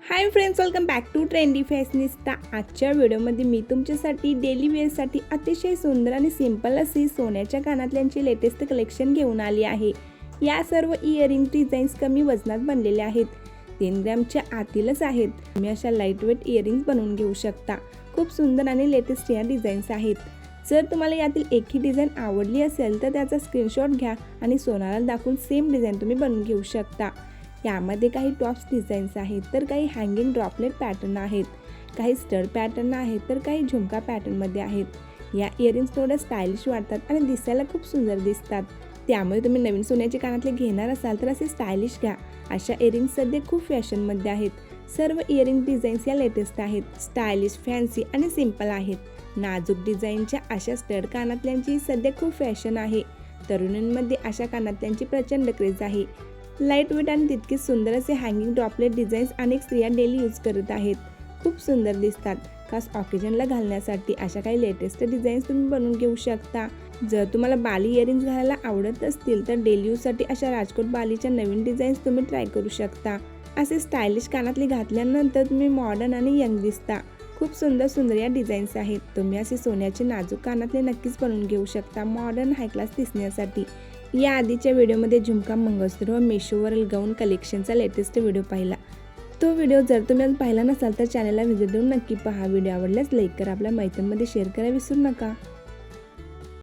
High friends, welcome back to trendy fashionista. आजच्या व्हिडिओमध्ये मी तुमच्यासाठी डेली वेअरसाठी अतिशय सुंदर आणि सिंपल अशी सोन्याच्या कानातल्यांची लेटेस्ट कलेक्शन घेऊन आली आहे। या सर्व इयरिंग डिझाईन्स कमी वजनात बनलेले आहेत, 3 ग्रॅमच्या आतीलच आहेत। तुम्ही अशा लाईट वेट इयरिंग्स बनवून घेऊ शकता। खूप सुंदर आणि लेटेस्ट या डिझाईन्स आहेत। जर तुम्हाला यातील एकही डिझाईन आवडली असेल तर त्याचा स्क्रीनशॉट घ्या आणि सोनाला दाखवून सेम डिझाईन तुम्ही बनवून घेऊ शकता। यामध्ये काही टॉप्स डिझाईन्स आहेत, तर काही हँगिंग ड्रॉपलेट पॅटर्न आहेत, काही स्टड पॅटर्न आहेत, तर काही झुमका पॅटर्नमध्ये आहेत। या इयरिंग्स थोड्या स्टायलिश वाटतात आणि दिसायला खूप सुंदर दिसतात। त्यामुळे तुम्ही नवीन सोन्याचे कानातले घेणार असाल तर असे स्टायलिश घ्या। अशा इयरिंग्स सध्या खूप फॅशनमध्ये आहेत। सर्व इयरिंग डिझाईन्स या लेटेस्ट आहेत, स्टायलिश, फॅन्सी आणि सिंपल आहेत। नाजूक डिझाईनच्या अशा स्टड कानातल्यांची सध्या खूप फॅशन आहे। तरुणांमध्ये अशा कानातल्यांची प्रचंड क्रेज आहे। लाईट वेट आणि तितकेच सुंदर असे हँगिंग ड्रॉपलेट डिझाईन्स अनेक स्त्रिया डेली यूज करत आहेत। खूप सुंदर दिसतात। खास ऑकेजनला घालण्यासाठी अशा काही लेटेस्ट डिझाईन्स तुम्ही बनवून घेऊ शकता। जर तुम्हाला बाली इयरिंग्स घालायला आवडत असतील तर डेली यूजसाठी अशा राजकोट बालीच्या नवीन डिझाईन्स तुम्ही ट्राय करू शकता। असे स्टायलिश कानातले घातल्यानंतर तुम्ही मॉडर्न आणि यंग दिसता। खूप सुंदर सुंदर या डिझाईन्स आहेत। तुम्ही असे सोन्याचे नाजूक कानातले नक्कीच बनवून घेऊ शकता मॉडर्न हाय क्लास दिसण्यासाठी। या आधीच्या व्हिडिओमध्ये झुमका, मंगळसूत्र व मेशोवरील गाऊन कलेक्शनचा लेटेस्ट व्हिडिओ पाहिला। तो व्हिडिओ जर तुम्ही पाहिला नसाल तर चॅनलला व्हिजिट देऊन नक्की पहा। व्हिडिओ आवडल्यास लाईक करा, आपल्या मैत्रिणींमध्ये शेअर करायला विसरू नका।